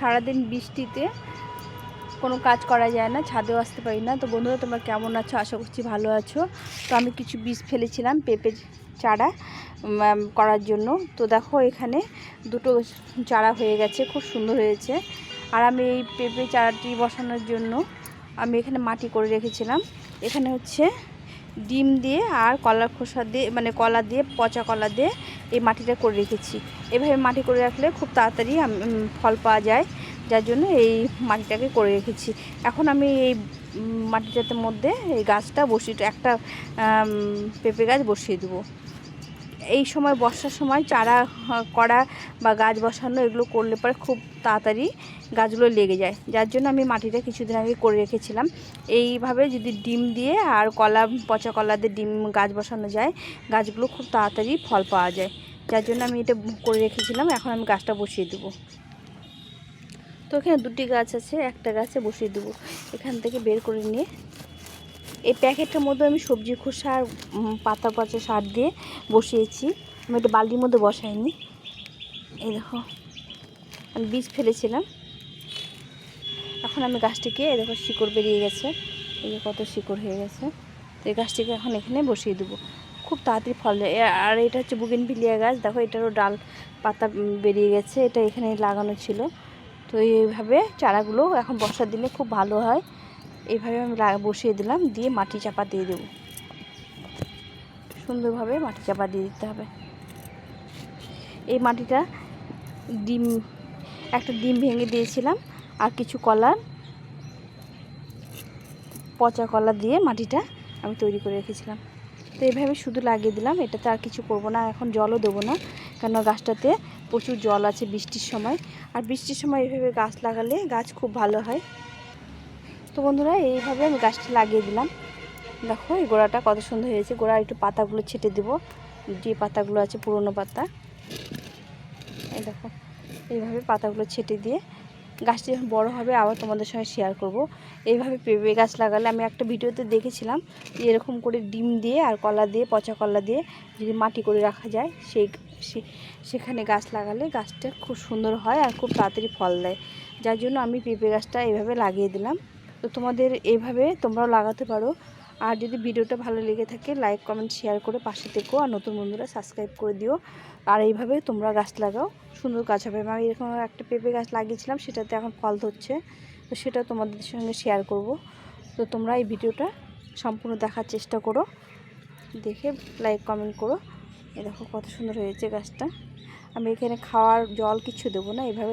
সারাদিন বৃষ্টিতে কোনো কাজ করা যায় না, ছাদেও আসতে পারি না। তো বন্ধুরা, তোমরা কেমন আছো? আশা করছি ভালো আছো। তো আমি কিছু বীজ ফেলেছিলাম পেঁপে চারা করার জন্য। তো দেখো এখানে দুটো চারা হয়ে গেছে, খুব সুন্দর হয়েছে। আর আমি এই পেঁপে চারাটি বসানোর জন্য আমি এখানে মাটি করে রেখেছিলাম। এখানে হচ্ছে ডিম দিয়ে আর কলার খোসা দিয়ে, মানে কলা দিয়ে, পচা কলা দিয়ে এই মাটিটা করে রেখেছি। এভাবে মাটি করে রাখলে খুব তাড়াতাড়ি ফল পাওয়া যায়, যার জন্য এই মাটিটাকে করে রেখেছি। এখন আমি এই মাটিটার মধ্যে এই গাছটা একটা পেঁপে গাছ বসিয়ে দেবো। এই সময় বর্ষার সময় চারা করা বা গাছ বসানো এগুলো করলে পরে খুব তাড়াতাড়ি গাছগুলো লেগে যায়, যার জন্য আমি মাটিটা কিছুদিন আগে করে রেখেছিলাম। এইভাবে যদি ডিম দিয়ে আর পচা কলা দিয়ে ডিম গাছ বসানো যায়, গাছগুলো খুব তাড়াতাড়ি ফল পাওয়া যায়, যার জন্য আমি এটা করে রেখেছিলাম। এখন আমি গাছটা বসিয়ে দেবো। তো এখানে দুটি গাছ আছে, একটা গাছে বসিয়ে দেবো। এখান থেকে বের করে নিয়ে এই প্যাকেটটার মধ্যে আমি সবজি খোসা আর পাতা পচা সার দিয়ে বসিয়েছি। আমি একটা বালতির মধ্যে বসাইনি। এই দেখো আমি বীজ ফেলেছিলাম। এখন আমি গাছটিকে, এই দেখো শিকড় বেরিয়ে গেছে, এই যে কত শিকড় হয়ে গেছে। তো এই গাছটিকে এখন এখানে বসিয়ে দেবো, খুব তাড়াতাড়ি ফল দেয়। আর এটা হচ্ছে বুগেনভিলিয়া গাছ, দেখো এটারও ডাল পাতা বেরিয়ে গেছে, এটা এখানে লাগানো ছিল। তো এইভাবে চারাগুলো এখন বর্ষার দিনে খুব ভালো হয়। এইভাবে আমি বসিয়ে দিলাম, দিয়ে মাটি চাপা দিয়ে দেবো। সুন্দরভাবে মাটি চাপা দিয়ে দিতে হবে। এই মাটিটা একটা ডিম ভেঙে দিয়েছিলাম আর কিছু পচা কলা দিয়ে মাটিটা আমি তৈরি করে রেখেছিলাম। তো এইভাবে শুধু লাগিয়ে দিলাম, এটাতে আর কিছু করব না। এখন জলও দেবো না, কেন গাছটাতে প্রচুর জল আছে বৃষ্টির সময়। আর বৃষ্টির সময় এইভাবে গাছ লাগালে গাছ খুব ভালো হয়। তো বন্ধুরা, এইভাবে আমি গাছটা লাগিয়ে দিলাম। দেখো এই গোড়াটা কত সুন্দর হয়েছে। গোড়া একটু পাতাগুলো ছেটে দেবো, যে পাতাগুলো আছে পুরনো পাতা। এই দেখো এইভাবে পাতাগুলো ছেটে দিয়ে গাছটি যখন বড়ো হবে আবার তোমাদের সঙ্গে শেয়ার করব। এইভাবে পেঁপে গাছ লাগালে আমি একটা ভিডিওতে দেখেছিলাম, এরকম করে ডিম দিয়ে আর কলা দিয়ে, পচা কলা দিয়ে যদি মাটি করে রাখা যায়, সেখানে গাছ লাগালে গাছটা খুব সুন্দর হয় আর খুব তাড়াতাড়ি ফল দেয়, যার জন্য আমি পেঁপে গাছটা এইভাবে লাগিয়ে দিলাম। তো তোমাদের এইভাবে তোমরাও লাগাতে পারো। আর যদি ভিডিওটা ভালো লেগে থাকে, লাইক কমেন্ট শেয়ার করে পাশে থেকো। আর নতুন বন্ধুরা সাবস্ক্রাইব করে দিও। আর এইভাবে তোমরা গাছ লাগাও, সুন্দর গাছ হবে। আমি এরকম একটা পেঁপে গাছ লাগিয়েছিলাম, সেটাতে এখন ফল ধরছে, তো সেটা তোমাদের সঙ্গে শেয়ার করব। তো তোমরা এই ভিডিওটা সম্পূর্ণ দেখার চেষ্টা করো, দেখে লাইক কমেন্ট করো। এই দেখো কত সুন্দর হয়েছে গাছটা। আমি এখানে খাওয়ার জল কিছু দেবো না, এইভাবে